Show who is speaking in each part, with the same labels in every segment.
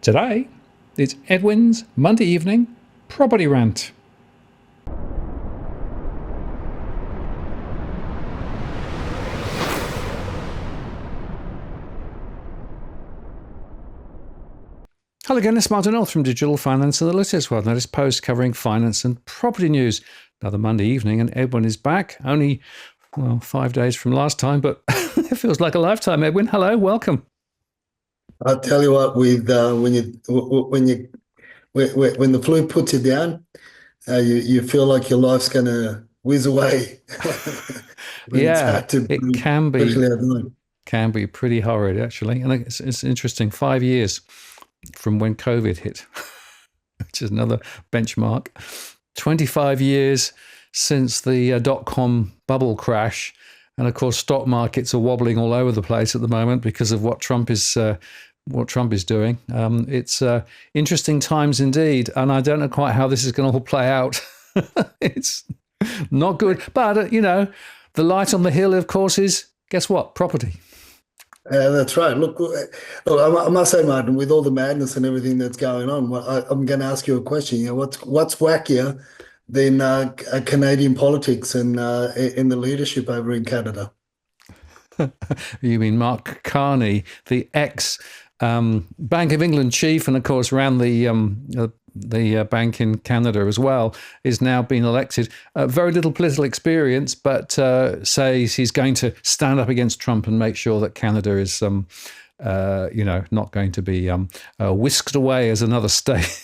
Speaker 1: Today, it's Edwin's Monday evening property rant. Hello again, it's Martin North from Digital Finance Analytics, World Notice Post covering finance and property news. Another Monday evening, and Edwin is back. Only, 5 days from last time, but it feels like a lifetime. Edwin, hello, welcome.
Speaker 2: I'll tell you what, with when the flu puts you down, you feel like your life's going to whiz away. But it's
Speaker 1: Yeah,
Speaker 2: hard to
Speaker 1: it
Speaker 2: breathe,
Speaker 1: can
Speaker 2: especially
Speaker 1: be
Speaker 2: at night.
Speaker 1: can be pretty horrid, actually. And it's interesting, 5 years from when COVID hit, which is another benchmark. 25 years since the dot-com bubble crash. And of course, stock markets are wobbling all over the place at the moment because of what Trump is doing. It's interesting times indeed, and I don't know quite how this is going to all play out. It's not good, but the light on the hill, of course, is guess what? Property.
Speaker 2: That's right. Look, I must say, Martin, with all the madness and everything that's going on, I'm going to ask you a question. What's wackier than Canadian politics and in the leadership over in Canada?
Speaker 1: You mean Mark Carney, the ex Bank of England chief, and of course ran the bank in Canada as well, is now being elected. Very little political experience, but says he's going to stand up against Trump and make sure that Canada is, not going to be whisked away as another state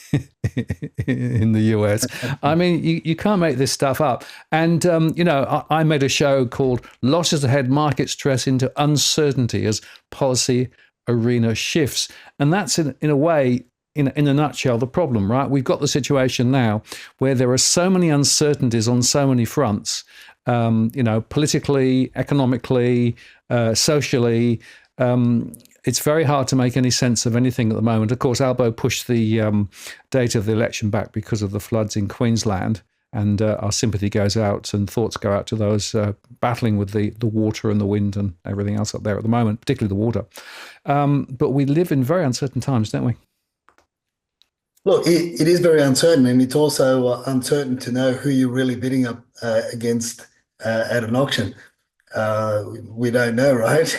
Speaker 1: in the US. I mean, you can't make this stuff up. And, I made a show called Losses Ahead, Market Stress into Uncertainty as Policy Arena Shifts. And that's, in a way, in a nutshell, the problem, right? We've got the situation now where there are so many uncertainties on so many fronts, politically, economically, socially. It's very hard to make any sense of anything at the moment. Of course, Albo pushed the date of the election back because of the floods in Queensland. And our sympathy goes out and thoughts go out to those battling with the water and the wind and everything else up there at the moment, particularly the water. But we live in very uncertain times, don't we?
Speaker 2: Look, it is very uncertain, and it's also uncertain to know who you're really bidding up against at an auction. We don't know, right?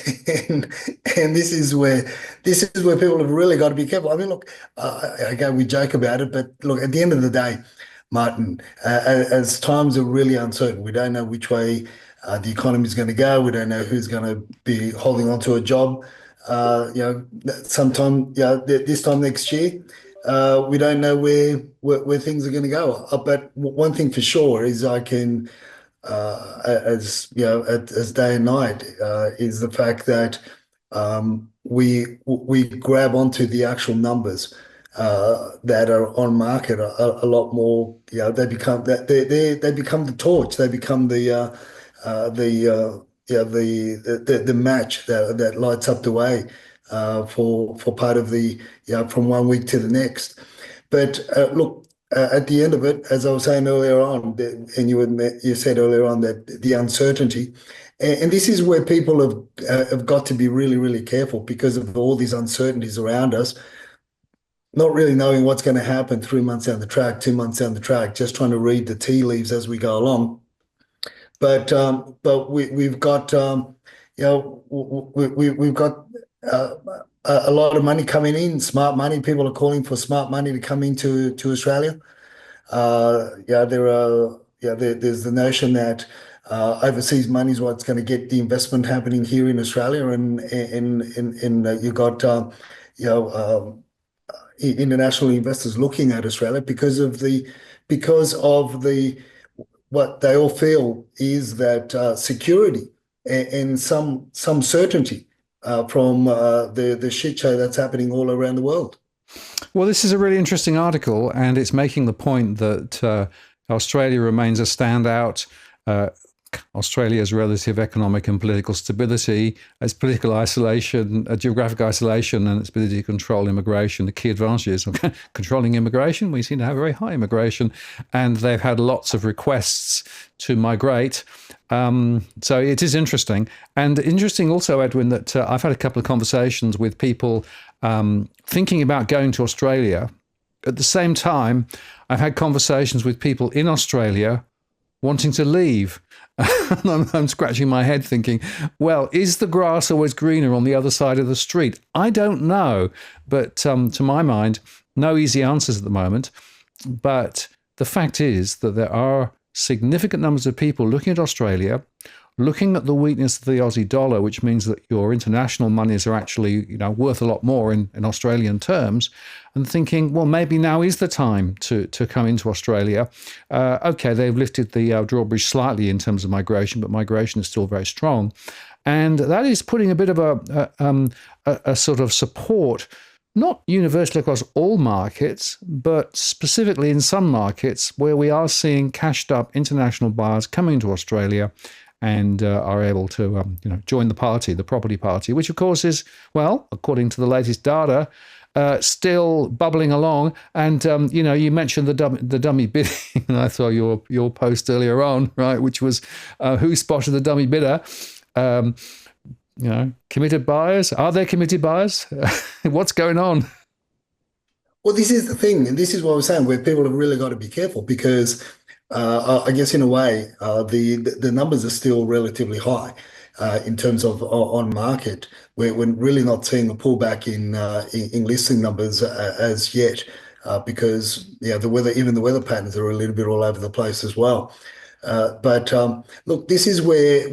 Speaker 2: and this is where people have really got to be careful. I mean, look, again, we joke about it, but look, at the end of the day, Martin, as times are really uncertain, we don't know which way the economy is going to go. We don't know who's going to be holding on to a job. Sometime, this time next year. We don't know where things are going to go. But one thing for sure is I can, as day and night, is the fact that we grab onto the actual numbers that are on market a lot more. They become they become the torch. They become the match that lights up the way for part of the from one week to the next. But look, at the end of it, as I was saying earlier on, and you said earlier on that the uncertainty, and this is where people have got to be really, really careful because of all these uncertainties around us. Not really knowing what's going to happen 3 months down the track, 2 months down the track, just trying to read the tea leaves as we go along. But we've got we've got a lot of money coming in, smart money. People are calling for smart money to come into Australia. There's the notion that overseas money is what's going to get the investment happening here in Australia, and you got international investors looking at Australia because of the what they all feel is that security and some certainty from the shit show that's happening all around the world.
Speaker 1: Well, this is a really interesting article, and it's making the point that Australia remains a standout. Australia's relative economic and political stability, its political isolation, geographic isolation, and its ability to control immigration. The key advantages of controlling immigration, we seem to have very high immigration, and they've had lots of requests to migrate. So it is interesting. And interesting also, Edwin, that I've had a couple of conversations with people thinking about going to Australia. At the same time, I've had conversations with people in Australia wanting to leave. I'm scratching my head thinking, well, is the grass always greener on the other side of the street? I don't know. But to my mind, no easy answers at the moment. But the fact is that there are significant numbers of people looking at Australia, looking at the weakness of the Aussie dollar, which means that your international monies are actually, worth a lot more in Australian terms, and thinking, well, maybe now is the time to come into Australia. Okay, they've lifted the drawbridge slightly in terms of migration, but migration is still very strong. And that is putting a bit of a sort of support, not universally across all markets, but specifically in some markets where we are seeing cashed up international buyers coming to Australia and are able to join the party, the property party, which of course is, well, according to the latest data, still bubbling along. And you mentioned the dummy bidding, and I saw your post earlier on, right, which was who spotted the dummy bidder. Committed buyers. Are there committed buyers? What's going on?
Speaker 2: Well, this is the thing, and this is what I was saying, where people have really got to be careful because I guess in a way the numbers are still relatively high in terms of on market. We're really not seeing a pullback in listing numbers as yet because the weather, even the weather patterns are a little bit all over the place as well. But look, this is where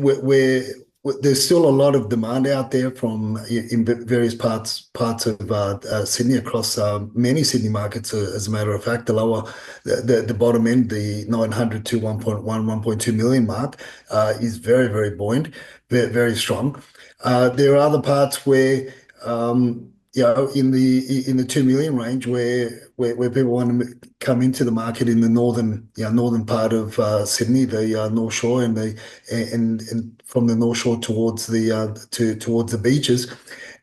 Speaker 2: there's still a lot of demand out there from in various parts of Sydney, across many Sydney markets. As a matter of fact, the bottom end, the 900 to 1.1, 1.2 million mark, is very, very buoyant, very, very strong. There are other parts where in the 2 million range where people want to come into the market in the northern part of Sydney, the North Shore, and from the North Shore towards the beaches,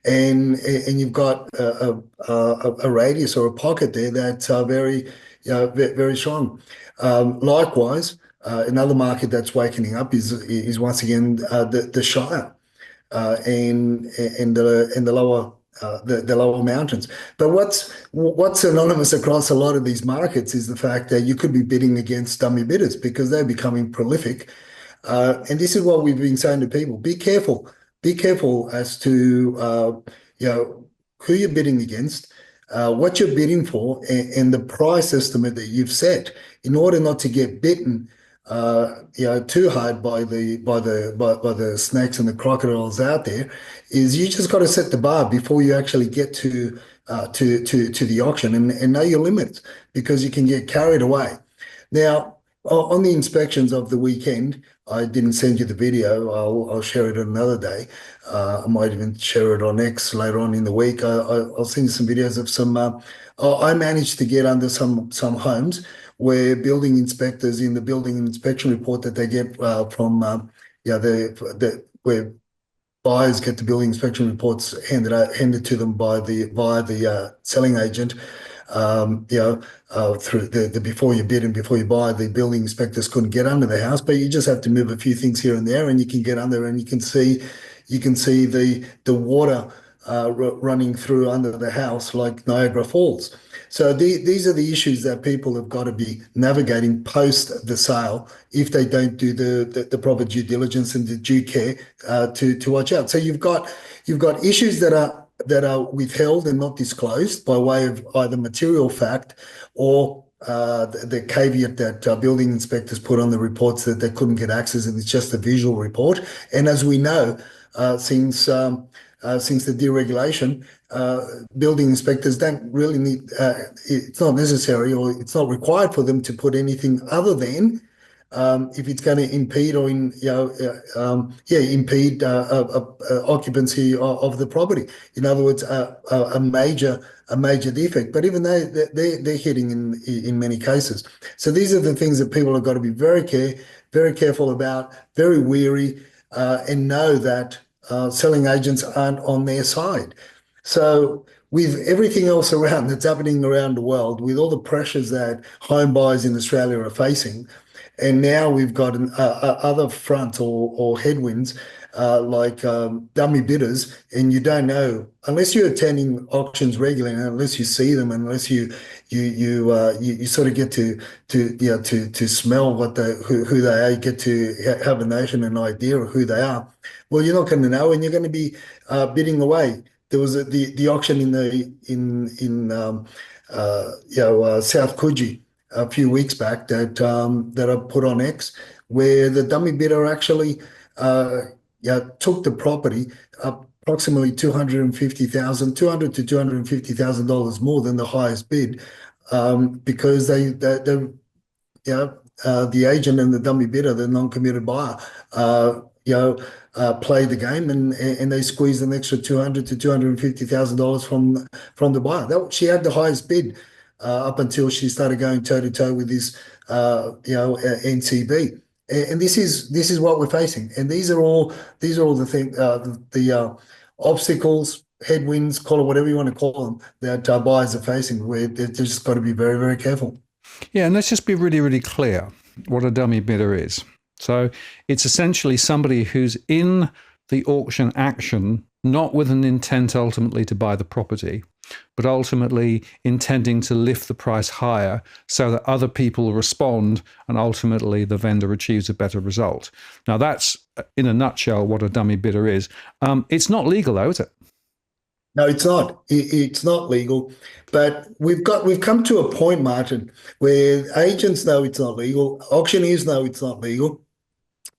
Speaker 2: and you've got a radius or a pocket there that's very very strong. Likewise, another market that's wakening up is once again the Shire and the lower the lower mountains. But what's synonymous across a lot of these markets is the fact that you could be bidding against dummy bidders because they're becoming prolific. And this is what we've been saying to people: be careful. Be careful as to who you're bidding against, what you're bidding for, and the price estimate that you've set, in order not to get bitten too hard by the snakes and the crocodiles out there. Is you just got to set the bar before you actually get to the auction, and know your limits, because you can get carried away. Now, on the inspections of the weekend, I didn't send you the video. I'll share it another day. I might even share it on X later on in the week. I'll send you some videos of some. I managed to get under some homes where building inspectors, in the building inspection report that they get from where buyers get the building inspection reports handed to them via the selling agent. Through the before you bid and before you buy, the building inspectors couldn't get under the house, but you just have to move a few things here and there, and you can get under, and you can see the water running through under the house like Niagara Falls. So these are the issues that people have got to be navigating post the sale if they don't do the proper due diligence and the due care to watch out. So you've got issues that are withheld and not disclosed by way of either material fact or the caveat that building inspectors put on the reports that they couldn't get access, and it's just a visual report. And as we know, since the deregulation, building inspectors don't really need, it's not necessary or it's not required for them to put anything other than if it's going to impede or impede occupancy of the property. In other words, a major defect. But even they're hitting in many cases. So these are the things that people have got to be very careful about, very wary, and know that selling agents aren't on their side. So with everything else around that's happening around the world, with all the pressures that home buyers in Australia are facing, and now we've got other front or headwinds, dummy bidders, and you don't know unless you're attending auctions regularly, and unless you see them, unless you sort of get to smell who they are, you get to have a notion, an idea of who they are. Well, you're not going to know, and you're going to be bidding away. There was the auction in South Coogee a few weeks back that I put on X, where the dummy bidder actually took the property approximately 250,000, 200 to $250,000 more than the highest bid, because the agent and the dummy bidder, the non-committed buyer, played the game, and they squeezed an extra 200 to $250,000 from the buyer. She had the highest bid up until she started going toe to toe with this NCB. And this is what we're facing. And these are all the things, the obstacles, headwinds, call it whatever you want to call them, that buyers are facing, where they've just got to be very, very careful.
Speaker 1: Yeah, and let's just be really, really clear what a dummy bidder is. So it's essentially somebody who's in the auction action, not with an intent ultimately to buy the property, but ultimately intending to lift the price higher so that other people respond and ultimately the vendor achieves a better result. Now, that's, in a nutshell, what a dummy bidder is. It's not legal, though, is it?
Speaker 2: No, it's not. It's not legal. But we've come to a point, Martin, where agents know it's not legal, auctioneers know it's not legal,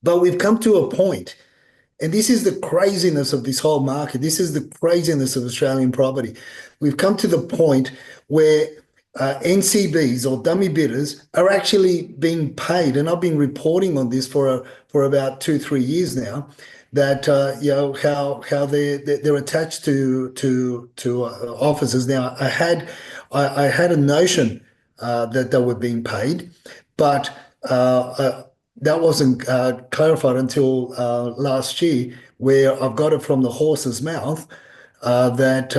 Speaker 2: but we've come to a point, and this is the craziness of this whole market. This is the craziness of Australian property. We've come to the point where NCBs, or dummy bidders, are actually being paid, and I've been reporting on this for about 2-3 years now. That how they're attached to offices. Now, I had a notion that they were being paid, but that wasn't clarified until last year, where I've got it from the horse's mouth that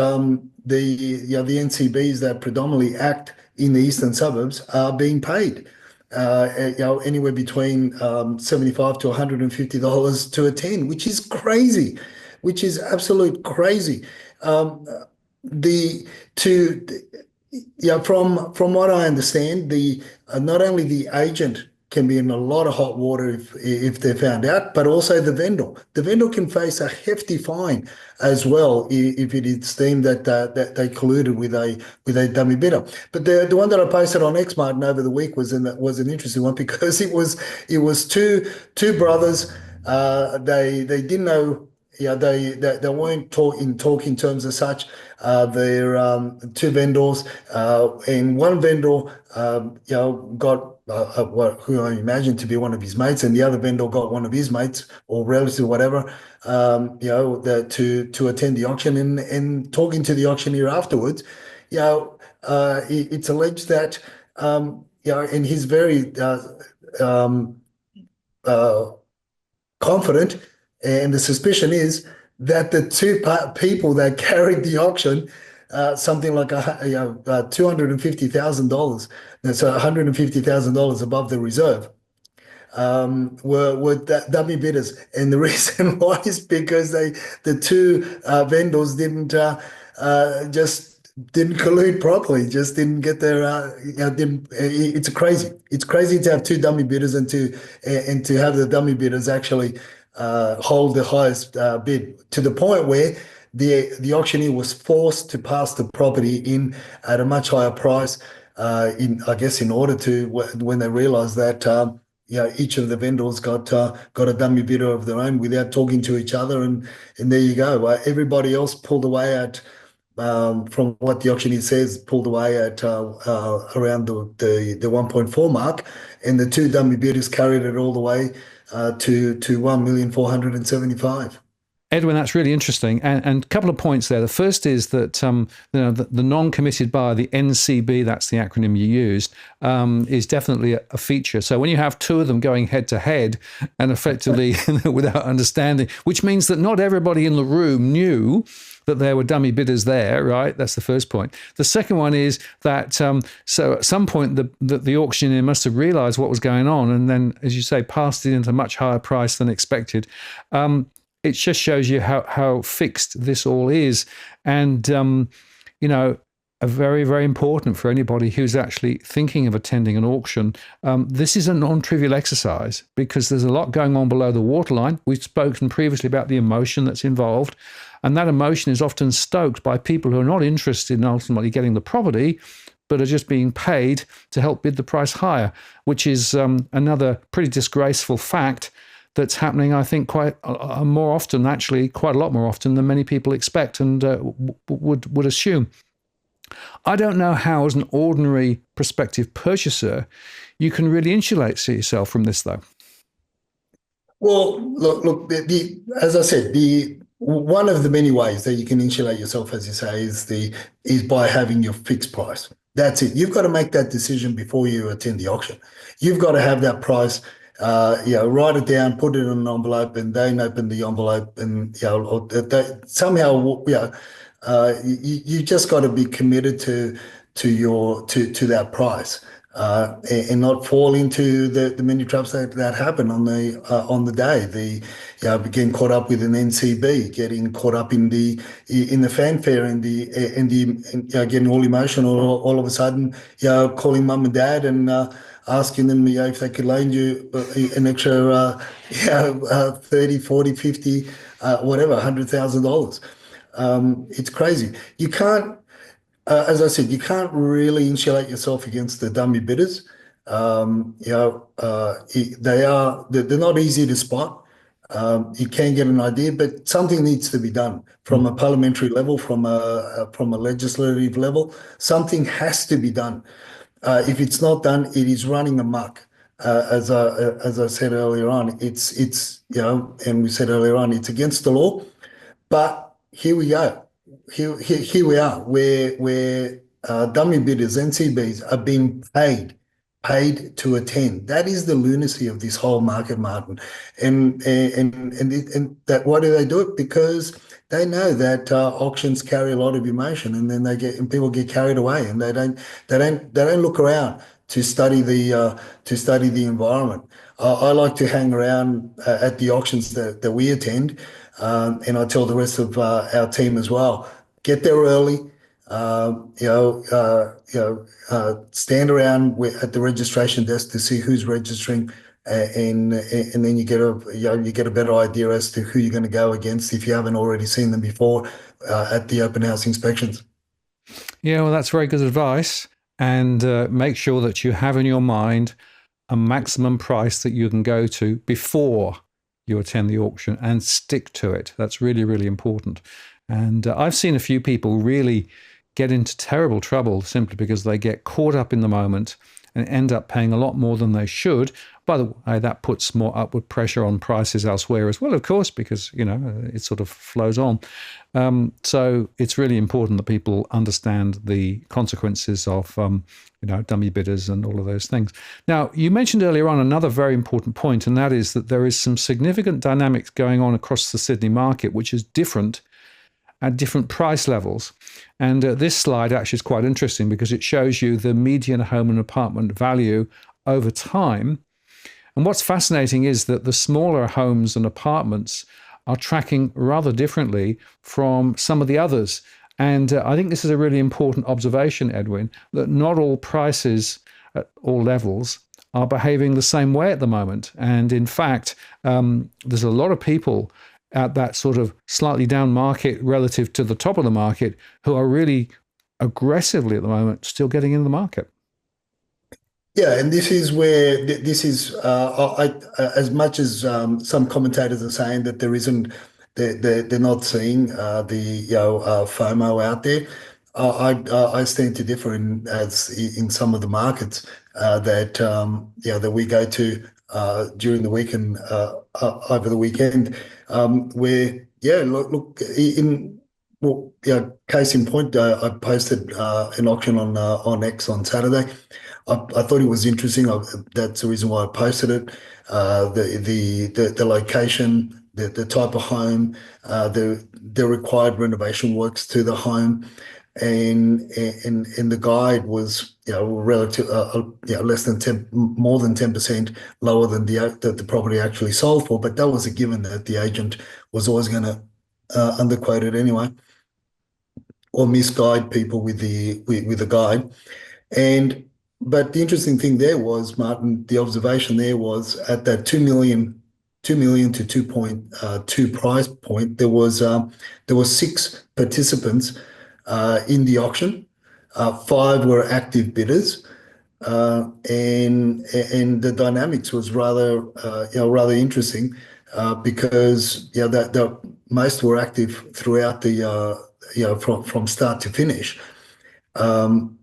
Speaker 2: the NCBs that predominantly act in the eastern suburbs are being paid anywhere between $75 to $150 to attend, which is crazy, which is absolute crazy. From what I understand, not only the agent can be in a lot of hot water if they're found out, but also the vendor. The vendor can face a hefty fine as well if it is deemed that they colluded with a dummy bidder. But the one that I posted on X, Martin, over the week was an interesting one, because it was two brothers. They didn't know. Yeah, they weren't talk in terms of such. They're two vendors, and one vendor, got who I imagine to be one of his mates, and the other vendor got one of his mates or relatives, whatever, to attend the auction, and talking to the auctioneer afterwards, it's alleged that, and he's very confident. And the suspicion is that the two people that carried the auction, something like $250,000, that's $150,000 above the reserve, were dummy bidders. And the reason why is because the two vendors didn't collude properly, just didn't get their it's crazy. It's crazy to have two dummy bidders, and to have the dummy bidders actually hold the highest bid, to the point where the auctioneer was forced to pass the property in at a much higher price, in order to, when they realized that each of the vendors got a dummy bidder of their own without talking to each other, and there you go. Everybody else pulled away at, from what the auctioneer says, pulled away at around the 1.4 mark, and the two dummy bidders carried it all the way to 1,475,000.
Speaker 1: Edwin, that's really interesting. And a couple of points there. The first is that the non-committed buyer, the NCB, that's the acronym you used, is definitely a feature. So when you have two of them going head to head and effectively without understanding, which means that not everybody in the room knew that there were dummy bidders there, right? That's the first point. The second one is that so at some point the auctioneer must have realized what was going on, and then, as you say, passed it into a much higher price than expected. it just shows you how fixed this all is. And, you know, very, very important for anybody who's actually thinking of attending an auction. This is a non-trivial exercise because there's a lot going on below the waterline. We've spoken previously about the emotion that's involved, and that emotion is often stoked by people who are not interested in ultimately getting the property, but are just being paid to help bid the price higher, which is another pretty disgraceful fact that's happening, I think, quite more often, actually, quite a lot more often than many people expect and would assume. I don't know how, as an ordinary prospective purchaser, you can really insulate yourself from this, though.
Speaker 2: Well, look. As I said, the one of the many ways that you can insulate yourself, as you say, is by having your fixed price. That's it. You've got to make that decision before you attend the auction. You've got to have that price. Write it down, put it in an envelope, and then open the envelope, and somehow, you just got to be committed to that price, and not fall into the many traps that happen on the day. Getting caught up with an NCB, getting caught up in the fanfare, and getting all emotional all of a sudden, calling mum and dad and asking them if they could loan you an extra 30, 40, 50, whatever, $100,000. It's crazy. You can't, as I said, you can't really insulate yourself against the dummy bidders. They're not easy to spot. You can get an idea, but something needs to be done from a parliamentary level, from a legislative level. Something has to be done. If it's not done, it is running amok. As I said earlier on, and we said earlier on, it's against the law. But here we go. Here we are, where dummy bidders, NCBs, are being paid to attend. That is the lunacy of this whole market, Martin. And that, why do they do it? Because they know that auctions carry a lot of emotion, and then people get carried away, and they don't look around to study the environment. I like to hang around at the auctions that we attend, and I tell the rest of our team as well, get there early. Stand around at the registration desk to see who's registering, and then you get a better idea as to who you're going to go against if you haven't already seen them before at the open house inspections.
Speaker 1: Yeah, well, that's very good advice. And make sure that you have in your mind a maximum price that you can go to before you attend the auction, and stick to it. That's really, really important. And I've seen a few people really get into terrible trouble simply because they get caught up in the moment and end up paying a lot more than they should. By the way, that puts more upward pressure on prices elsewhere as well, of course, because, it sort of flows on. So it's really important that people understand the consequences of, dummy bidders and all of those things. Now, you mentioned earlier on another very important point, and that is that there is some significant dynamics going on across the Sydney market, which is different at different price levels. And this slide actually is quite interesting because it shows you the median home and apartment value over time. And what's fascinating is that the smaller homes and apartments are tracking rather differently from some of the others. And I think this is a really important observation, Edwin, that not all prices at all levels are behaving the same way at the moment. And in fact, there's a lot of people at that sort of slightly down market relative to the top of the market who are really aggressively at the moment still getting in the market.
Speaker 2: Yeah, and this is where as much as some commentators are saying that there isn't, they're not seeing the FOMO out there. I stand to differ in some of the markets that we go to during the week and over the weekend, where case in point, I posted an auction on X on Saturday. I thought it was interesting. That's the reason why I posted it. The location, the type of home, the required renovation works to the home, and the guide was relative less than more than 10% lower than the property actually sold for. But that was a given that the agent was always going to underquote it anyway, or misguide people with the guide. And but the interesting thing there was, Martin, the observation there was at that 2 million to 2.2 price point, there was six participants in the auction. Five were active bidders, and the dynamics was rather interesting, because that most were active throughout from start to finish. And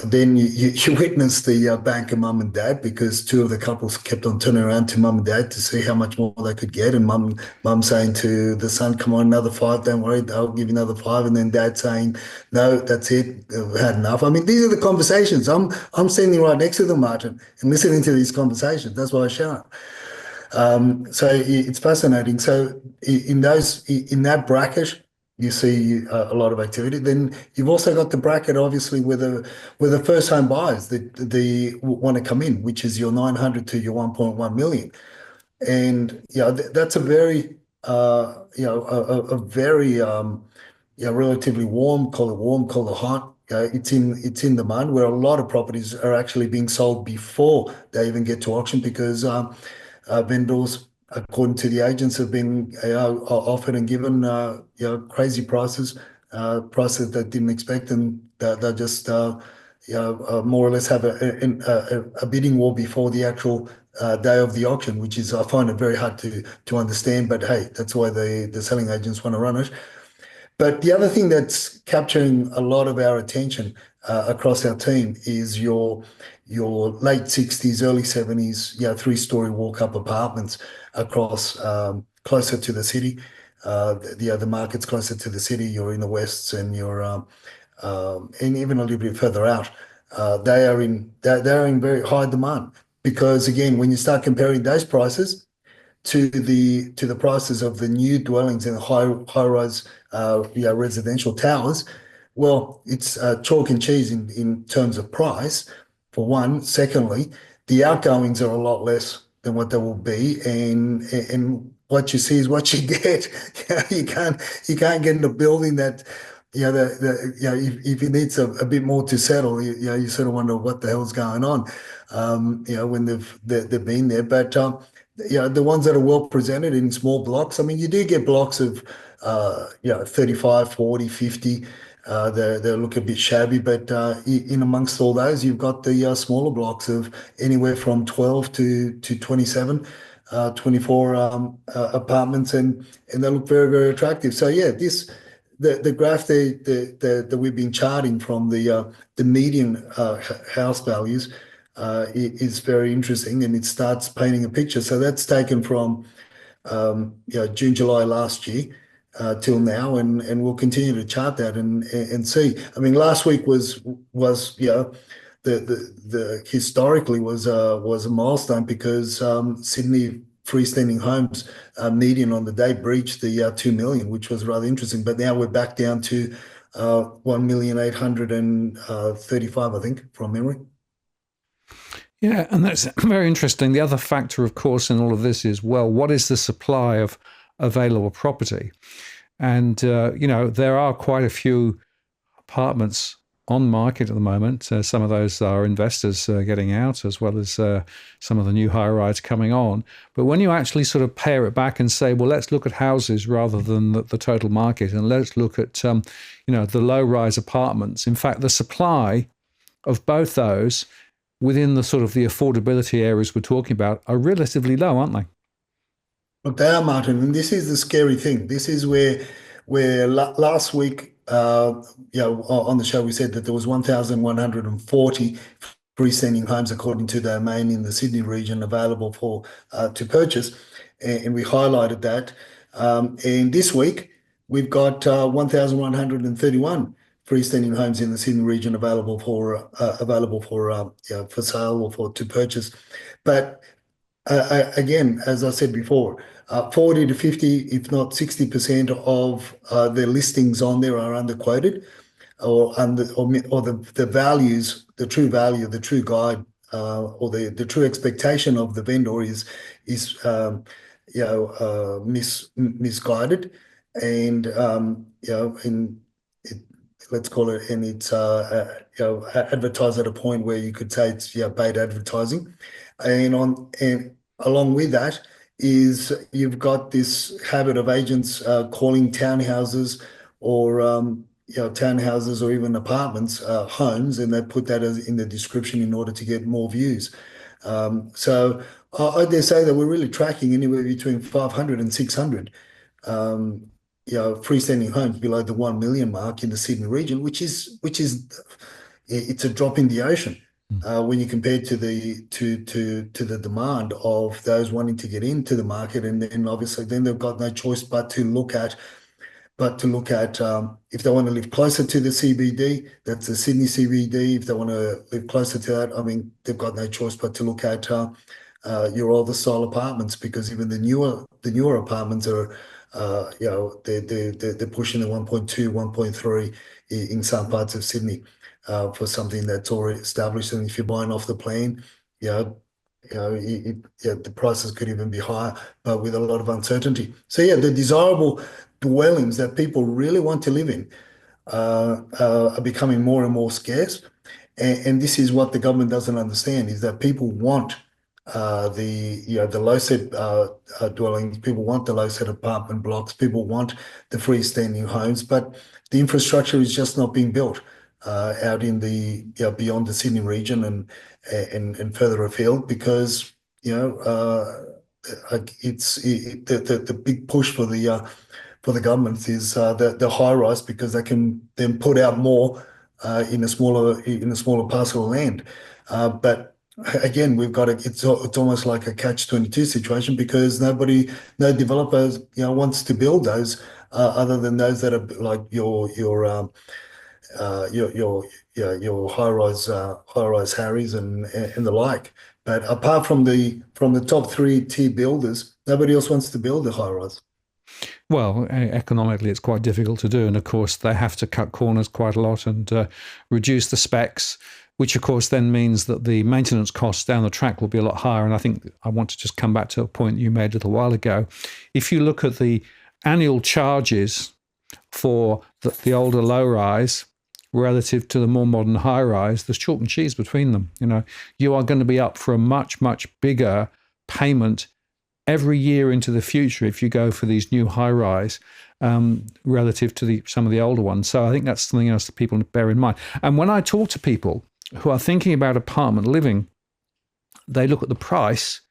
Speaker 2: then you witnessed the banker mum and dad, because two of the couples kept on turning around to mum and dad to see how much more they could get, and mum saying to the son, "Come on, another five, don't worry, I'll give you another five," and then dad saying, "No, that's it, I've had enough." I mean, these are the conversations. I'm standing right next to them, Martin, and listening to these conversations. That's why I shout. So it's fascinating. So in that bracket, you see a lot of activity. Then you've also got the bracket, obviously, with the first home buyers that they want to come in, which is your 900 to your 1.1 million. And that's a very a very relatively warm, call it hot. It's in demand, where a lot of properties are actually being sold before they even get to auction, because vendors, according to the agents, have been offered and given crazy prices, prices that didn't expect, and they just more or less have a bidding war before the actual day of the auction, which is, I find it very hard to understand. But hey, that's why the selling agents want to run it. But the other thing that's capturing a lot of our attention across our team is your late 60s, early 70s, three-story walk-up apartments across, closer to the city. The market's closer to the city. You're in the Wests, and and even a little bit further out. They're in very high demand, because again, when you start comparing those prices to the prices of the new dwellings in high-rise residential towers, well, it's chalk and cheese in terms of price, for one. Secondly, the outgoings are a lot less than what they will be, and what you see is what you get. You can't get in a building that, if it needs a bit more to settle, you sort of wonder what the hell's going on, when they've been there. But the ones that are well presented in small blocks, I mean, you do get blocks of 35, 40, 50. They look a bit shabby, but in amongst all those, you've got the smaller blocks of anywhere from 12 to 27, 24 apartments, and they look very, very attractive. So yeah, the graph that we've been charting from the median house values is very interesting, and it starts painting a picture. So that's taken from June, July last year till now, and we'll continue to chart that and see. I mean, last week was the historically was a milestone, because Sydney freestanding homes median on the day breached the 2 million, which was rather interesting. But now we're back down to 1,835,000, I think, from memory.
Speaker 1: Yeah, and that's very interesting. The other factor, of course, in all of this is, well, what is the supply of available property? And, there are quite a few apartments on market at the moment. Some of those are investors getting out, as well as some of the new high-rise coming on. But when you actually sort of pare it back and say, well, let's look at houses rather than the total market, and let's look at, the low-rise apartments. In fact, the supply of both those within the sort of the affordability areas we're talking about are relatively low, aren't they?
Speaker 2: But they are, Martin, and this is the scary thing. This is where last week, on the show, we said that there was 1,140 freestanding homes, according to the domain, in the Sydney region available for to purchase, and we highlighted that. And this week we've got 1,131 freestanding homes in the Sydney region available for sale or to purchase. But again, as I said before, 40 to 50, if not 60% of the listings on there are underquoted, or the values, the true value, the true guide, or the true expectation of the vendor is misguided, and it, let's call it, and it's advertised at a point where you could say it's paid advertising, and along with that is you've got this habit of agents calling townhouses or townhouses or even apartments homes, and they put that as in the description in order to get more views. So I dare say that we're really tracking anywhere between 500 and 600 freestanding homes below the 1 million mark in the Sydney region, which is it's a drop in the ocean when you compare to the demand of those wanting to get into the market, and then obviously then they've got no choice but to look at if they want to live closer to the CBD, that's the Sydney CBD. If they want to live closer to that, I mean, they've got no choice but to look at your older style apartments, because even the newer apartments are, they're pushing the 1.2, 1.3 in some parts of Sydney for something that's already established. And if you're buying off the plan, the prices could even be higher, but with a lot of uncertainty. So the desirable dwellings that people really want to live in are becoming more and more scarce. And this is what the government doesn't understand, is that people want the low set dwellings, people want the low set apartment blocks, people want the freestanding homes, but the infrastructure is just not being built out in the beyond the Sydney region and further afield, because the big push for the government is the high rise, because they can then put out more in a smaller parcel of land. But again, we've got it's almost like a catch-22 situation, because no developer wants to build those other than those that are like your high-rise Harrys and the like. But apart from the top three tier builders, nobody else wants to build a high-rise.
Speaker 1: Well, economically, it's quite difficult to do. And of course, they have to cut corners quite a lot and reduce the specs, which of course then means that the maintenance costs down the track will be a lot higher. And I think I want to just come back to a point you made a little while ago. If you look at the annual charges for the older low rise relative to the more modern high rise, there's chalk and cheese between them. You are going to be up for a much, much bigger payment every year into the future if you go for these new high rise relative to some of the older ones. So I think that's something else that people bear in mind. And when I talk to people who are thinking about apartment living, they look at the price.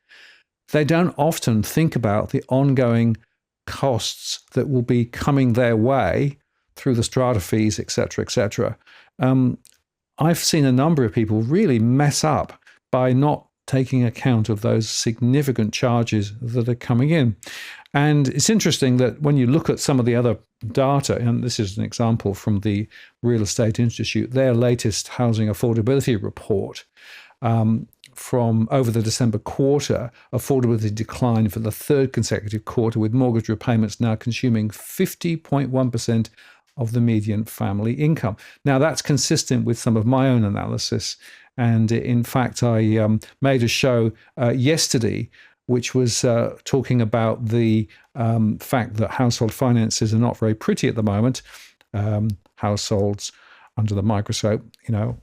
Speaker 1: They don't often think about the ongoing costs that will be coming their way through the strata fees, et cetera, et cetera. I've seen a number of people really mess up by not taking account of those significant charges that are coming in. And it's interesting that when you look at some of the other data, and this is an example from the Real Estate Institute, their latest housing affordability report from over the December quarter, affordability declined for the third consecutive quarter, with mortgage repayments now consuming 50.1% of the median family income. Now, that's consistent with some of my own analysis. And in fact, I made a show yesterday which was talking about the fact that household finances are not very pretty at the moment. Households under the microscope,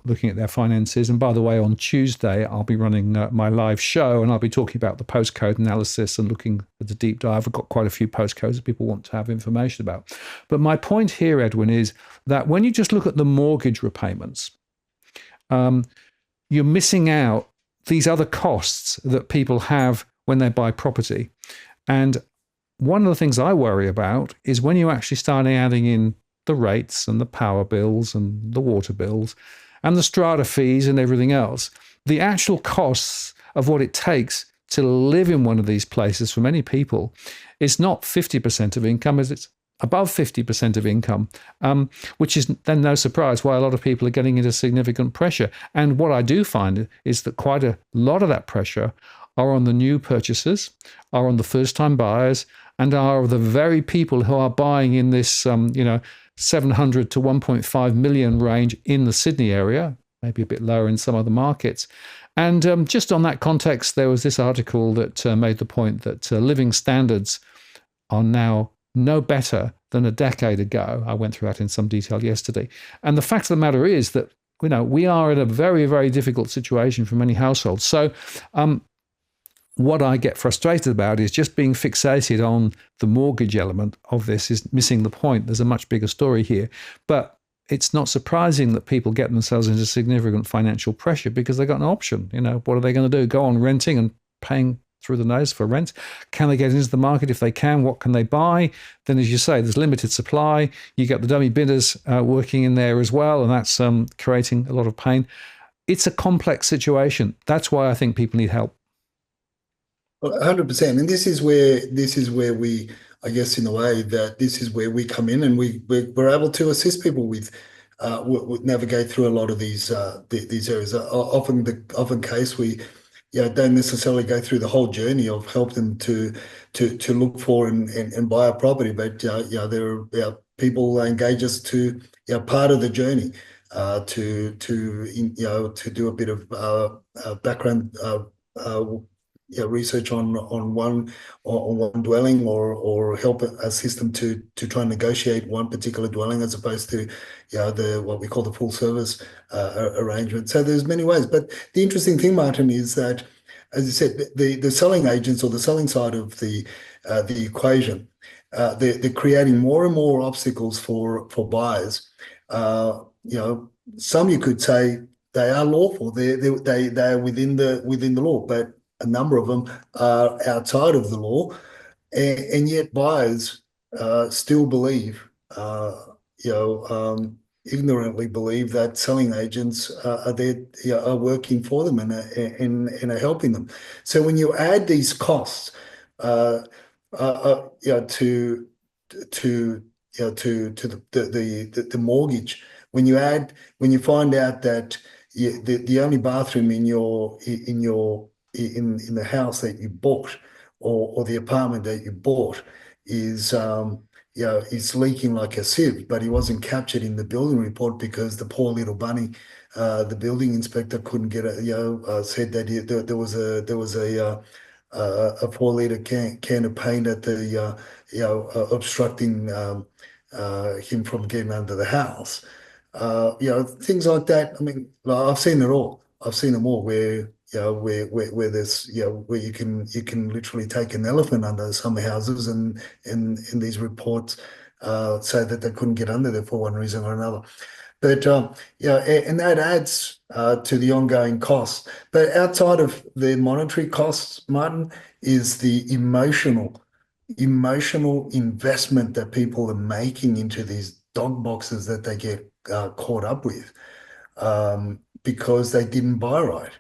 Speaker 1: looking at their finances. And by the way, on Tuesday, I'll be running my live show, and I'll be talking about the postcode analysis and looking at the deep dive. I've got quite a few postcodes that people want to have information about. But my point here, Edwin, is that when you just look at the mortgage repayments, you're missing out these other costs that people have when they buy property. And one of the things I worry about is when you actually start adding in the rates and the power bills and the water bills and the strata fees and everything else, the actual costs of what it takes to live in one of these places for many people is not 50% of income, as it's above 50% of income, which is then no surprise why a lot of people are getting into significant pressure. And what I do find is that quite a lot of that pressure are on the new purchasers, are on the first-time buyers, and are the very people who are buying in this, 700 to 1.5 million range in the Sydney area, maybe a bit lower in some other markets. And just on that context, there was this article that made the point that living standards are now no better than a decade ago. I went through that in some detail yesterday. And the fact of the matter is that, we are in a very, very difficult situation for many households. So what I get frustrated about is just being fixated on the mortgage element of this is missing the point. There's a much bigger story here. But it's not surprising that people get themselves into significant financial pressure because they've got an option. What are they going to do? Go on renting and paying through the nose for rent? Can they get into the market? If they can, what can they buy? Then, as you say, there's limited supply. You get the dummy bidders working in there as well, and that's creating a lot of pain. It's a complex situation. That's why I think people need help.
Speaker 2: 100%. And this is where we, I guess, in a way, that this is where we come in, and we're able to assist people with navigate through a lot of these areas. Often case we don't necessarily go through the whole journey of help them to look for and buy a property, but there are people engage us to part of the journey to do a bit of background research on one dwelling, or help assist them to try and negotiate one particular dwelling as opposed to the what we call the full service arrangement. So there's many ways, but the interesting thing, Martin, is that, as you said, the selling agents, or the selling side of the equation, they're creating more and more obstacles for buyers. Some you could say they are lawful, they are within the law, but a number of them are outside of the law, and yet buyers still believe, ignorantly believe, that selling agents are there, are working for them and are helping them. So when you add these costs to the mortgage, when you find out that the only bathroom in the house that you bought, or the apartment that you bought, is leaking like a sieve, but he wasn't captured in the building report because the poor little bunny, the building inspector couldn't get it. Said that there was a 4-liter can of paint at the obstructing him from getting under the house. Things like that. I mean, I've seen it all. I've seen them all, where there's where you can literally take an elephant under some houses, and these reports say that they couldn't get under there for one reason or another. But and that adds to the ongoing costs. But outside of the monetary costs, Martin, is the emotional investment that people are making into these dog boxes that they get caught up with, because they didn't buy right.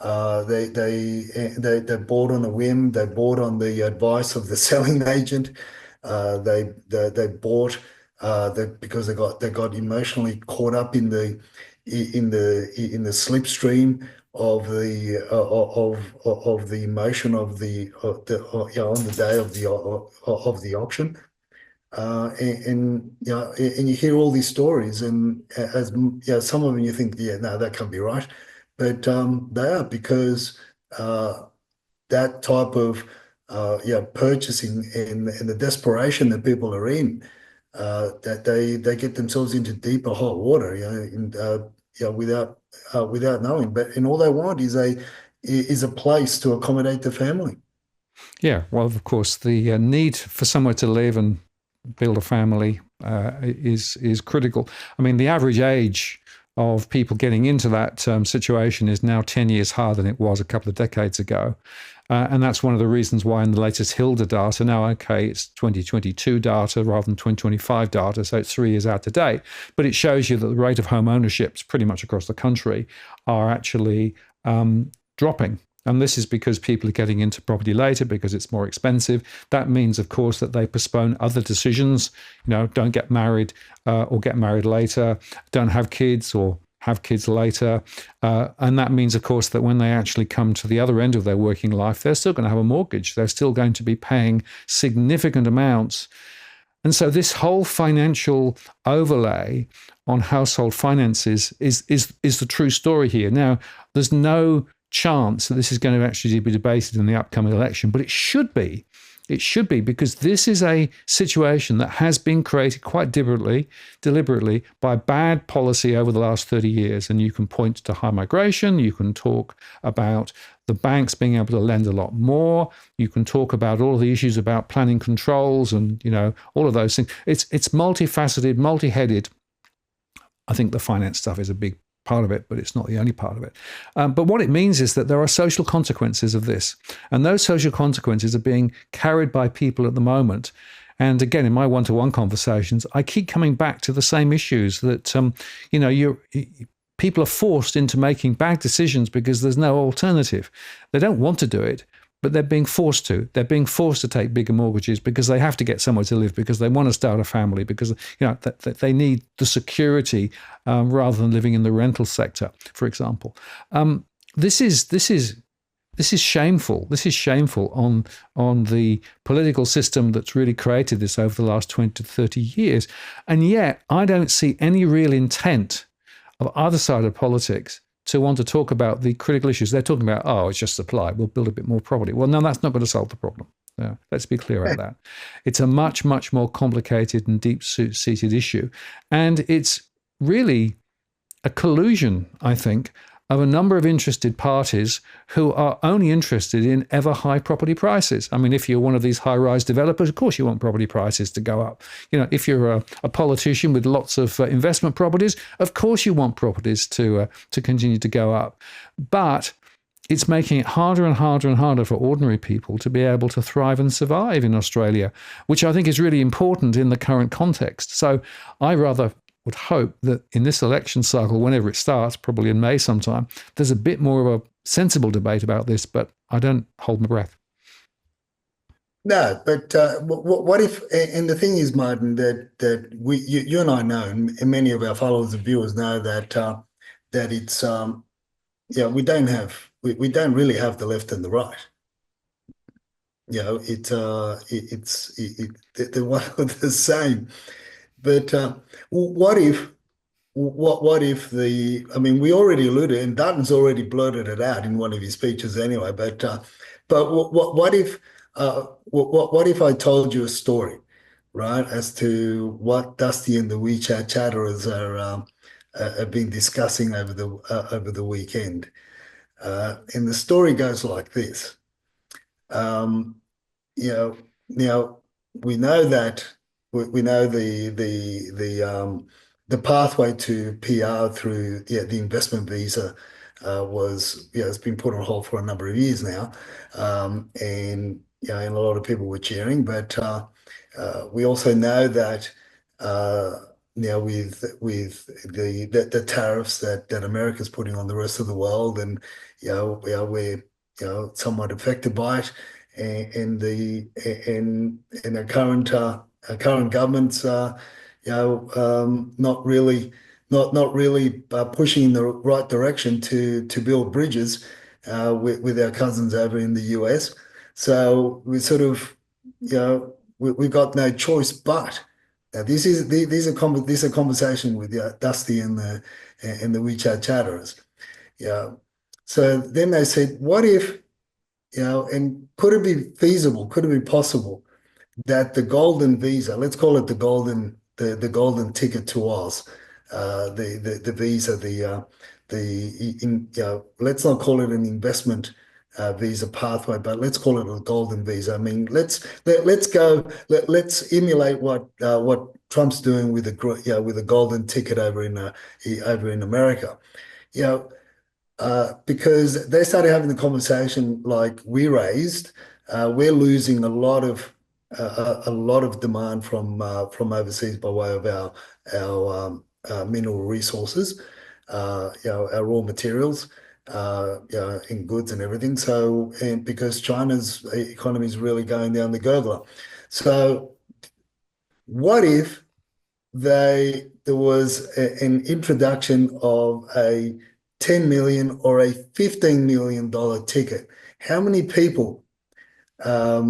Speaker 2: They bought on a whim. They bought on the advice of the selling agent. They bought because they got emotionally caught up in the slipstream of the emotion of the on the day of the auction. And you hear all these stories, and as some of them you think, no, that can't be right, but they are, because that type of purchasing and the desperation that people are in, that they get themselves into deeper hot water, without knowing. And all they want is a place to accommodate the family.
Speaker 1: Yeah, well, of course, the need for somewhere to live and build a family is critical. I mean, the average age of people getting into that situation is now 10 years higher than it was a couple of decades ago. And that's one of the reasons why in the latest Hilda data, now, it's 2022 data rather than 2025 data, so it's 3 years out to date, but it shows you that the rate of home ownerships pretty much across the country are actually dropping. And this is because people are getting into property later because it's more expensive. That means, of course, that they postpone other decisions. Don't get married or get married later, don't have kids or have kids later. And that means, of course, that when they actually come to the other end of their working life, they're still going to have a mortgage. They're still going to be paying significant amounts. And so this whole financial overlay on household finances is the true story here. Now, there's no chance that this is going to actually be debated in the upcoming election, but it should be. It should be, because this is a situation that has been created quite deliberately by bad policy over the last 30 years. And you can point to high migration. You can talk about the banks being able to lend a lot more. You can talk about all of the issues about planning controls and, all of those things. It's multifaceted, multi-headed. I think the finance stuff is a big part of it, but it's not the only part of it. But what it means is that there are social consequences of this. And those social consequences are being carried by people at the moment. And again, in my one-to-one conversations, I keep coming back to the same issues that, people are forced into making bad decisions because there's no alternative. They don't want to do it, but they're being forced to. They're being forced to take bigger mortgages because they have to get somewhere to live, because they want to start a family, because they need the security rather than living in the rental sector, for example. This is shameful. This is shameful on the political system that's really created this over the last 20 to 30 years. And yet I don't see any real intent of either side of politics to want to talk about the critical issues. They're talking about, it's just supply. We'll build a bit more property. Well, no, that's not going to solve the problem. Let's be clear about that. It's a much, much more complicated and deep-seated issue. And it's really a collusion, I think, of a number of interested parties who are only interested in ever high property prices. I mean, if you're one of these high-rise developers, of course you want property prices to go up. If you're a politician with lots of investment properties, of course you want properties to continue to go up. But it's making it harder and harder and harder for ordinary people to be able to thrive and survive in Australia, which I think is really important in the current context. So I rather would hope that in this election cycle, whenever it starts, probably in May sometime, there's a bit more of a sensible debate about this, but I don't hold my breath.
Speaker 2: No, but what if? And the thing is, Martin, that you and I know, and many of our followers and viewers know that it's we don't really have the left and the right. They're one and the same. But what if we already alluded, and Dutton's already blurted it out in one of his speeches anyway, but what if I told you a story, right, as to what Dusty and the WeChat chatterers have been discussing over the weekend? And the story goes like this. Now we know that we know the pathway to PR through the investment visa has been put on hold for a number of years now, and a lot of people were cheering, but we also know that with the tariffs that America's putting on the rest of the world, and we're somewhat affected by it, and our current government's not really pushing in the right direction to build bridges with our cousins over in the US. So we sort of we've got no choice but. Now this is a conversation with Dusty and the WeChat chatterers. So then they said, what if, and could it be feasible? Could it be possible that the golden visa, let's call it the golden ticket to Oz, the visa, let's not call it an investment visa pathway, but let's call it a golden visa. I mean, let's emulate what Trump's doing with a golden ticket over in America. Because they started having the conversation like we raised. We're losing a lot of demand from overseas by way of our mineral resources, our raw materials, in goods and everything. So, and because China's economy is really going down the gurgler. So, what if there was an introduction of a $10 million or a $15 million ticket? How many people? How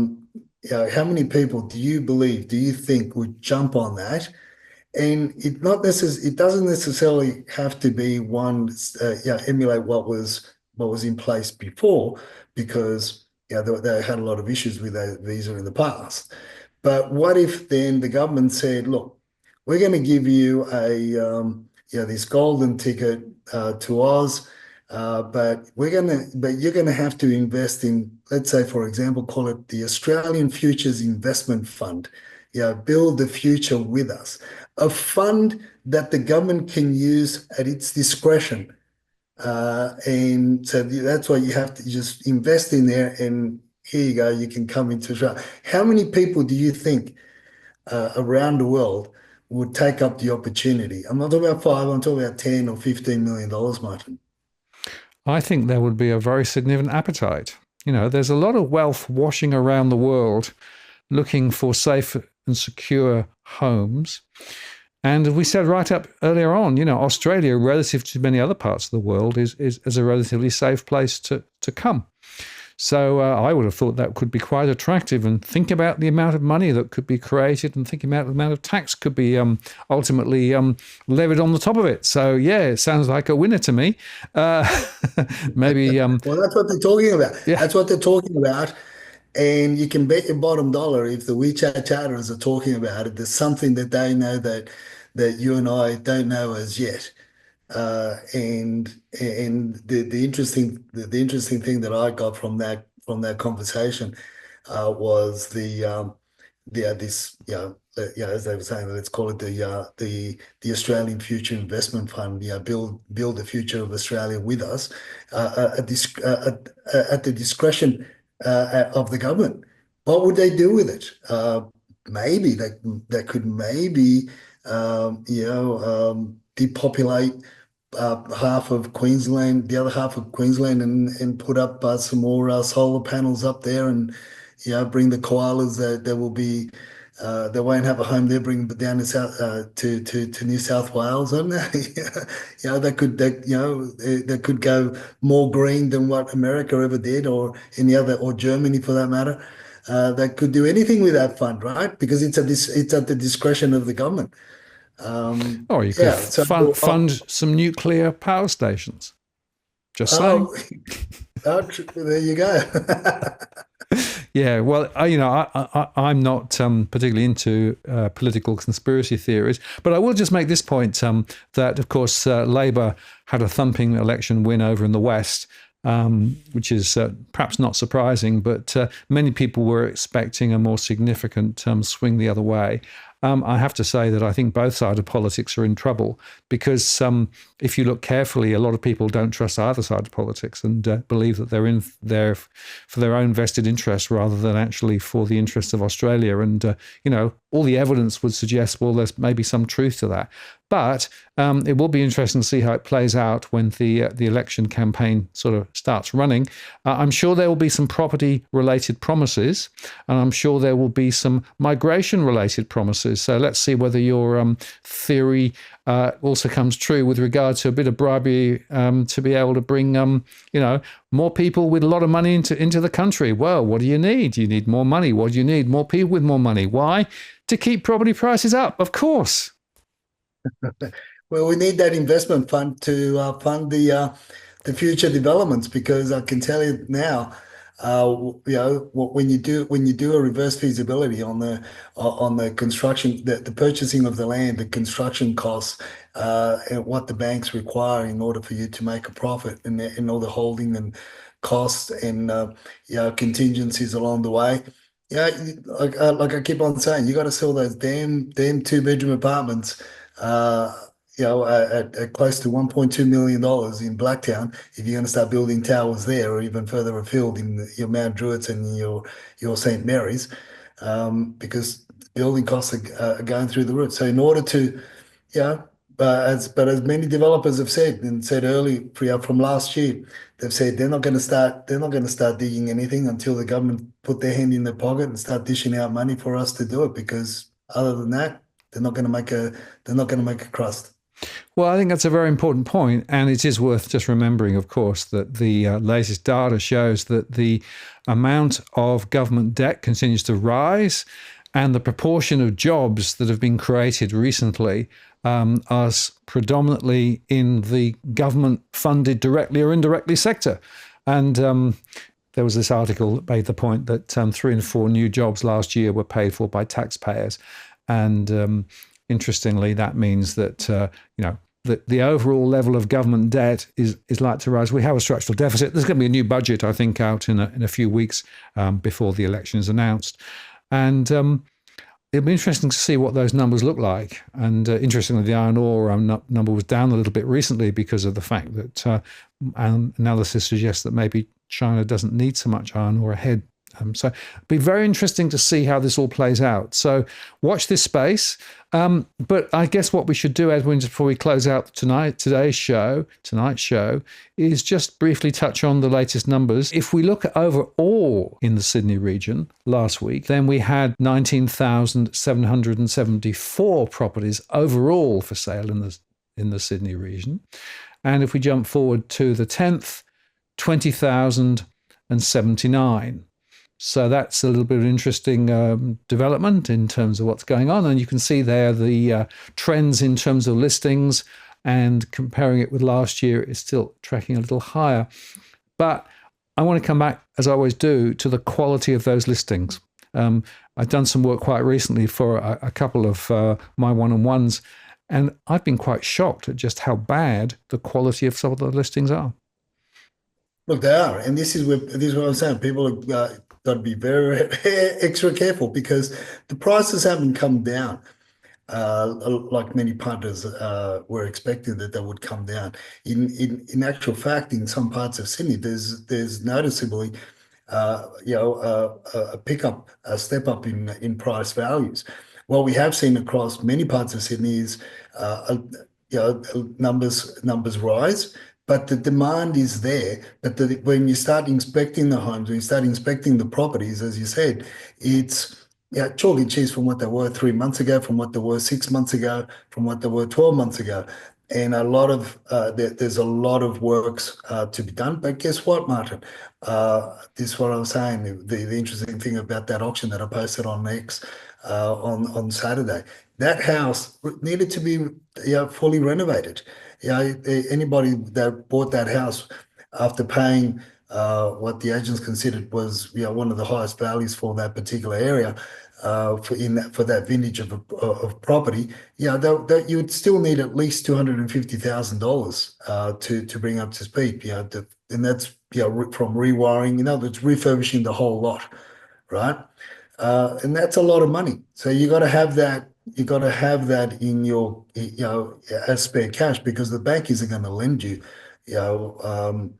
Speaker 2: many people do you think would jump on that? And it doesn't necessarily have to be emulate what was what was in place before, because they had a lot of issues with that visa in the past. But what if then the government said, look, we're going to give you this golden ticket to Oz, but you're going to have to invest in, let's say, for example, call it the Australian Futures Investment Fund. Build the future with us. A fund that the government can use at its discretion. And so that's why you have to just invest in there, and here you go, you can come into Australia. How many people do you think around the world would take up the opportunity? I'm not talking about five, I'm talking about 10 or $15 million, Martin.
Speaker 1: I think there would be a very significant appetite. There's a lot of wealth washing around the world looking for safe and secure homes. And we said right up earlier on, Australia, relative to many other parts of the world, is a relatively safe place to come. So I would have thought that could be quite attractive. And think about the amount of money that could be created, and think about the amount of tax could be ultimately levied on the top of it. So, yeah, it sounds like a winner to me. Maybe.
Speaker 2: Well, that's what they're talking about.
Speaker 1: Yeah.
Speaker 2: That's what they're talking about. And you can bet your bottom dollar, if the WeChat chatters are talking about it, there's something that they know that you and I don't know as yet. And the interesting thing that I got from that conversation was as they were saying, let's call it the Australian Future Investment Fund. Build the future of Australia with us at the discretion of the government. What would they do with it? Maybe they could depopulate half of Queensland, the other half of Queensland, and put up some more solar panels up there, and bring the koalas that will be. They won't have a home there. Bring them down to New South Wales, and they could go more green than what America ever did, or any other, or Germany for that matter. They could do anything with that fund, right? Because it's at the discretion of the government.
Speaker 1: Or you could fund some nuclear power stations. Just saying.
Speaker 2: There you go.
Speaker 1: Yeah, well, I'm not particularly into political conspiracy theories, but I will just make this point that, of course, Labor had a thumping election win over in the West, which is perhaps not surprising, but many people were expecting a more significant swing the other way. I have to say that I think both sides of politics are in trouble, because if you look carefully, a lot of people don't trust either side of politics and believe that they're in there for their own vested interests rather than actually for the interests of Australia. And, all the evidence would suggest, well, there's maybe some truth to that. But it will be interesting to see how it plays out when the election campaign sort of starts running. I'm sure there will be some property-related promises, and I'm sure there will be some migration-related promises. So let's see whether your theory also comes true with regard to a bit of bribery to be able to bring, more people with a lot of money into the country. Well, what do you need? You need more money. What do you need? More people with more money. Why? To keep property prices up, of course.
Speaker 2: Well, we need that investment fund to fund the future developments, because I can tell you now, when you do a reverse feasibility on the construction, the purchasing of the land, the construction costs, and what the banks require in order for you to make a profit, and all the holding and costs and contingencies along the way. Like I keep on saying, you got to sell those damn 2-bedroom apartments. At close to $1.2 million in Blacktown, if you're going to start building towers there, or even further afield in your Mount Druitt and your St. Mary's, because building costs are going through the roof. So in order to, as many developers have said early from last year, they've said they're not going to start digging anything until the government put their hand in their pocket and start dishing out money for us to do it, because other than that, they're not going to make a crust.
Speaker 1: Well, I think that's a very important point, and it is worth just remembering, of course, that the latest data shows that the amount of government debt continues to rise, and the proportion of jobs that have been created recently are predominantly in the government-funded directly or indirectly sector. And there was this article that made the point that 3 and 4 new jobs last year were paid for by taxpayers. And interestingly, that means that, the overall level of government debt is likely to rise. We have a structural deficit. There's going to be a new budget, I think, out in a few weeks before the election is announced. And it'll be interesting to see what those numbers look like. And interestingly, the iron ore number was down a little bit recently because of the fact that analysis suggests that maybe China doesn't need so much iron ore ahead. So it'll be very interesting to see how this all plays out. So watch this space. But I guess what we should do, Edwin, before we close out tonight's show, is just briefly touch on the latest numbers. If we look at overall in the Sydney region last week, then we had 19,774 properties overall for sale in the Sydney region. And if we jump forward to the 10th, 20,079. So that's a little bit of interesting development in terms of what's going on. And you can see there the trends in terms of listings, and comparing it with last year, it's still tracking a little higher. But I want to come back, as I always do, to the quality of those listings. I've done some work quite recently for a couple of my one-on-ones, and I've been quite shocked at just how bad the quality of some of the listings are.
Speaker 2: Look, they are. And this is what I'm saying. People have got to be very extra careful, because the prices haven't come down like many punters were expecting that they would come down. In actual fact, in some parts of Sydney, there's noticeably a step up in price values. What we have seen across many parts of Sydney is numbers rise. But the demand is there. But when you start inspecting the homes, when you start inspecting the properties, as you said, it's chalk and cheese from what they were 3 months ago, from what they were 6 months ago, from what they were 12 months ago. And there's a lot of works to be done. But guess what, Martin? This is what I was saying. The interesting thing about that auction that I posted on X on Saturday, that house needed to be fully renovated. Anybody that bought that house after paying what the agents considered was one of the highest values for that particular area for that vintage of property, you would still need at least $250,000 to bring up to speed. And that's from rewiring, that's refurbishing the whole lot, right? And that's a lot of money. So you got to have that. You got to have that in your, as spare cash, because the bank isn't going to lend you, for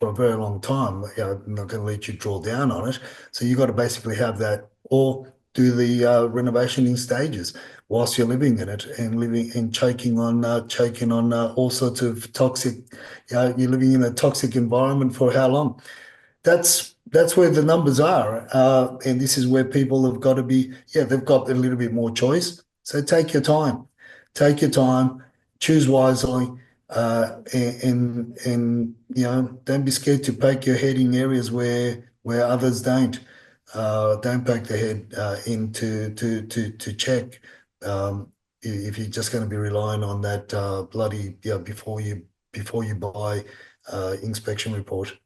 Speaker 2: a very long time. Not going to let you draw down on it. So you got to basically have that, or do the renovation in stages whilst you're living in it and choking on all sorts of toxic. You're living in a toxic environment for how long? That's where the numbers are, and this is where people have got to be. They've got a little bit more choice. So take your time, choose wisely, and don't be scared to poke your head in areas where others don't. Don't poke their head in to check. If you're just going to be relying on that bloody before you buy inspection report.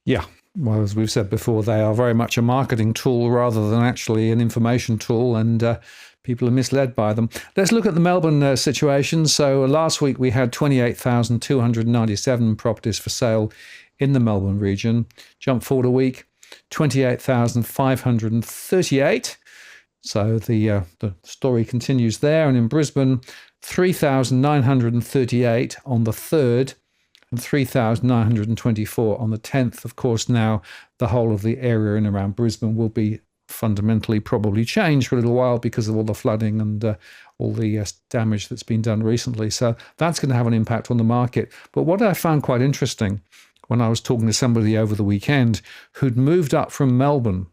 Speaker 1: Yeah. Well, as we've said before, they are very much a marketing tool rather than actually an information tool, and people are misled by them. Let's look at the Melbourne situation. So last week we had 28,297 properties for sale in the Melbourne region. Jump forward a week, 28,538. So the story continues there. And in Brisbane, 3,938 on the 3rd. And 3,924 on the 10th. Of course, now the whole of the area in around Brisbane will be fundamentally probably changed for a little while because of all the flooding and all the damage that's been done recently. So that's going to have an impact on the market. But what I found quite interesting when I was talking to somebody over the weekend who'd moved up from Melbourne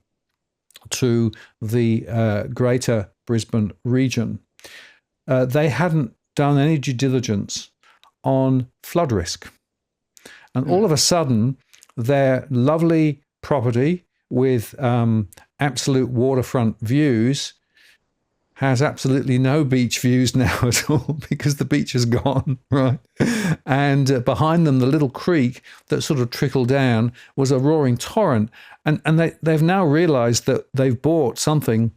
Speaker 1: to the greater Brisbane region, they hadn't done any due diligence on flood risk. And all of a sudden, their lovely property with absolute waterfront views has absolutely no beach views now at all because the beach is gone, right? And behind them, the little creek that sort of trickled down was a roaring torrent. And they've now realized that they've bought something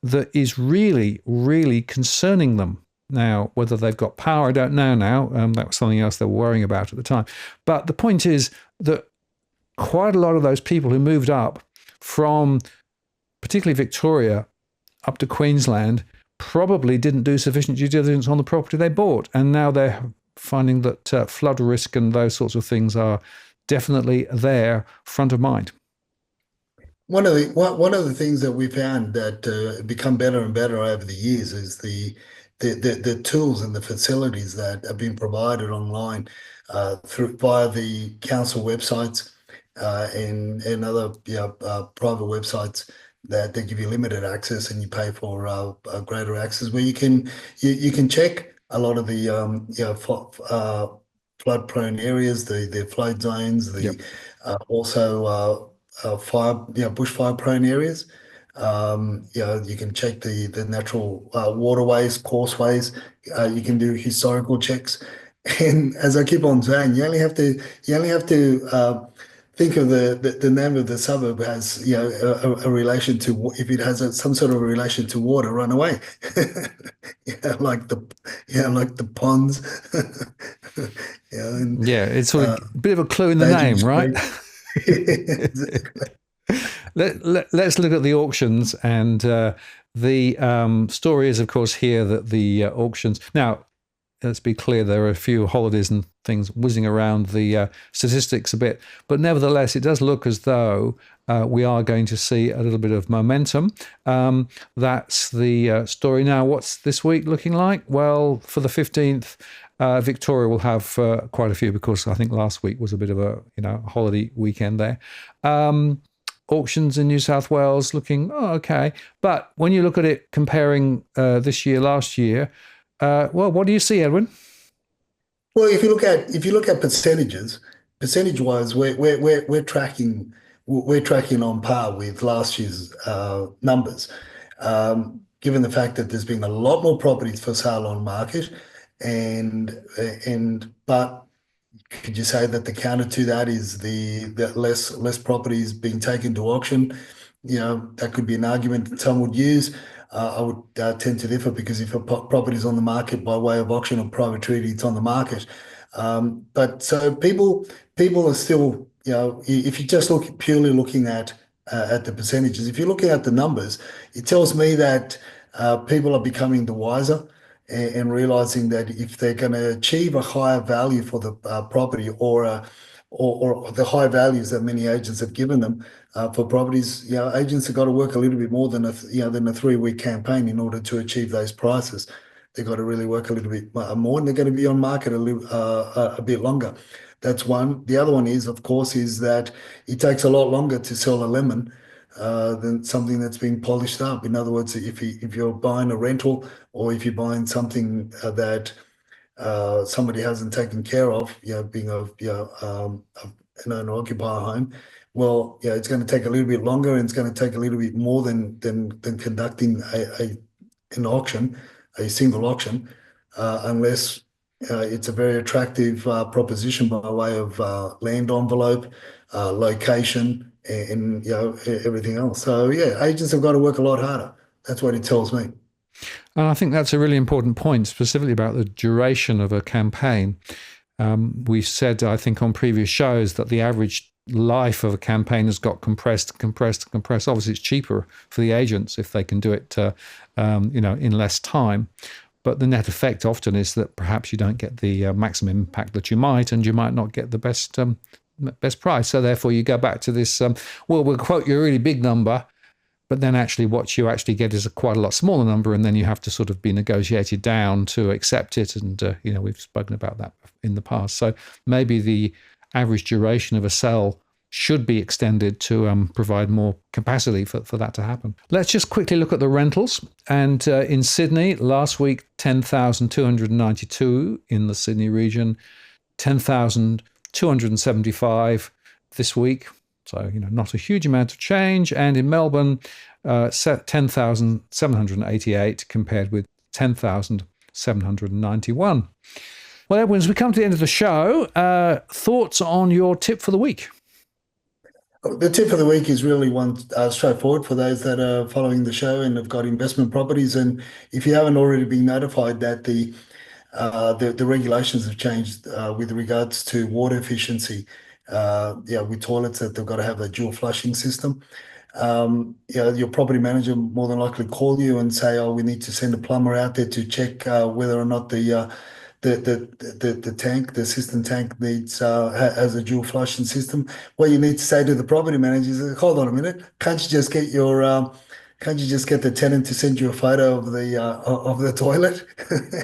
Speaker 1: that is really, really concerning them. Now, whether they've got power, I don't know now. That was something else they were worrying about at the time. But the point is that quite a lot of those people who moved up from particularly Victoria up to Queensland probably didn't do sufficient due diligence on the property they bought. And now they're finding that flood risk and those sorts of things are definitely there, front of mind.
Speaker 2: One of the things that we found that become better and better over the years is the tools and the facilities that have been provided online through via the council websites and other private websites that they give you limited access and you pay for greater access, where you can check a lot of the flood prone areas, the flood zones, also bushfire prone areas. You can check the natural waterways, courseways. You can do historical checks, and as I keep on saying, you only have to think of the name of the suburb as a relation to, if it has some sort of a relation to water, run away. Like the ponds.
Speaker 1: It's sort of a bit of a clue in the name, right? Let's look at the auctions, and the story is, of course, here that the auctions now. Let's be clear, there are a few holidays and things whizzing around the statistics a bit, but nevertheless, it does look as though we are going to see a little bit of momentum. That's the story. Now, what's this week looking like? Well, for the 15th, Victoria will have quite a few, because I think last week was a bit of a holiday weekend there. Auctions in New South Wales looking okay, but when you look at it comparing this year, last year, well, what do you see, Edwin?
Speaker 2: Well, if you look at percentage wise, we're tracking on par with last year's numbers. Given the fact that there's been a lot more properties for sale on market, but could you say that the counter to that is the less properties being taken to auction? That could be an argument that some would use. I would tend to differ, because if a property is on the market by way of auction or private treaty, it's on the market. But so people are still, if you just purely looking at the percentages, if you're looking at the numbers, it tells me that people are becoming the wiser and realizing that if they're going to achieve a higher value for the property, or the high values that many agents have given them for properties, agents have got to work a little bit more than a 3-week campaign in order to achieve those prices. They've got to really work a little bit more, and they're going to be on market a bit longer. That's one. The other one is, of course, is that it takes a lot longer to sell a lemon than something that's been polished up. In other words, if you're buying a rental, or if you're buying something that somebody hasn't taken care of, being an owner-occupier home, well, it's going to take a little bit longer, and it's going to take a little bit more than conducting an auction, a single auction, unless it's a very attractive proposition by way of land envelope, location, and everything else. So agents have got to work a lot harder. That's what it tells me.
Speaker 1: And I think that's a really important point, specifically about the duration of a campaign. We've said, I think, on previous shows that the average life of a campaign has got compressed. Obviously, it's cheaper for the agents if they can do it, in less time. But the net effect often is that perhaps you don't get the maximum impact that you might, and you might not get the best price. So therefore, you go back to this. We'll quote you a really big number, but then actually what you actually get is quite a lot smaller number, and then you have to sort of be negotiated down to accept it. And, we've spoken about that in the past. So maybe the average duration of a sale should be extended to provide more capacity for that to happen. Let's just quickly look at the rentals. And in Sydney, last week, 10,292 in the Sydney region, 10,275 this week, So, not a huge amount of change. And in Melbourne, 10,788 compared with 10,791. Well, Edwin, as we come to the end of the show, thoughts on your tip for the week?
Speaker 2: The tip of the week is really one straightforward for those that are following the show and have got investment properties. And if you haven't already been notified that the regulations have changed with regards to water efficiency, with toilets that they've got to have a dual flushing system. Your property manager more than likely call you and say, "Oh, we need to send a plumber out there to check whether or not the tank, the cistern tank has a dual flushing system." What you need to say to the property manager is, "Hold on a minute, can't you just get the tenant to send you a photo of the toilet,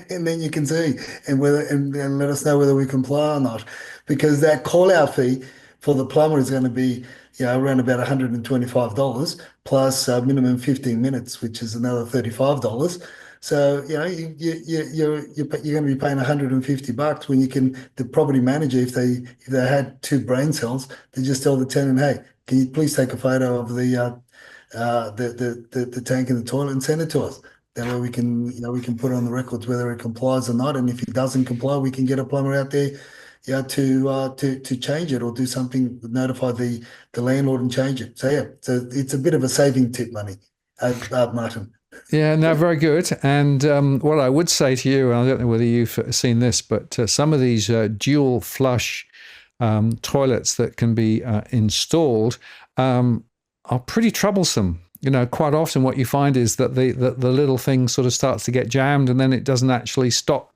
Speaker 2: and then you can see and let us know whether we comply or not?" Because that call out fee for the plumber is going to be around about $125 plus minimum 15 minutes, which is another $35. So you're going to be paying $150 when the property manager, if they had two brain cells, they just tell the tenant, "Hey, can you please take a photo of the tank and the toilet and send it to us." That way we can put on the records whether it complies or not, and if it doesn't comply, we can get a plumber out there to change it or do something, notify the landlord and change it. So it's a bit of a saving tip, Martin.
Speaker 1: Yeah, no, very good. And what I would say to you, and I don't know whether you've seen this, but some of these dual flush toilets that can be installed are pretty troublesome. Quite often what you find is that the little thing sort of starts to get jammed, and then it doesn't actually stop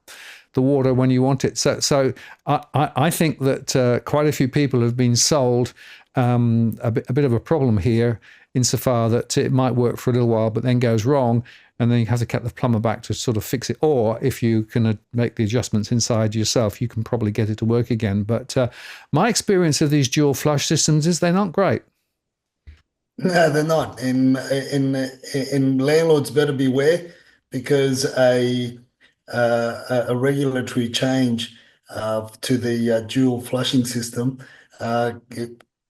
Speaker 1: the water when you want it. So I think that quite a few people have been sold a bit of a problem here, insofar that it might work for a little while, but then goes wrong, and then you have to get the plumber back to sort of fix it. Or if you can make the adjustments inside yourself, you can probably get it to work again. But my experience of these dual flush systems is they're not great.
Speaker 2: No, they're not. And landlords better beware, because a regulatory change to the dual flushing system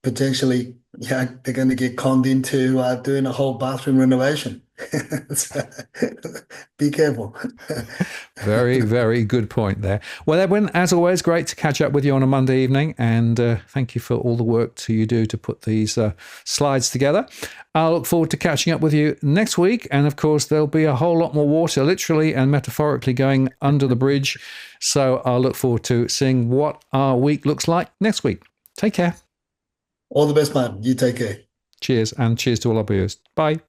Speaker 2: potentially, they're going to get conned into doing a whole bathroom renovation. So, be careful.
Speaker 1: Very, very good point there. Well, Edwin, as always, great to catch up with you on a Monday evening, and thank you for all the work you do to put these slides together. I'll look forward to catching up with you next week, and of course, there'll be a whole lot more water, literally and metaphorically, going under the bridge. So I'll look forward to seeing what our week looks like next week. Take care.
Speaker 2: All the best, man. You take care.
Speaker 1: Cheers, and cheers to all our viewers. Bye.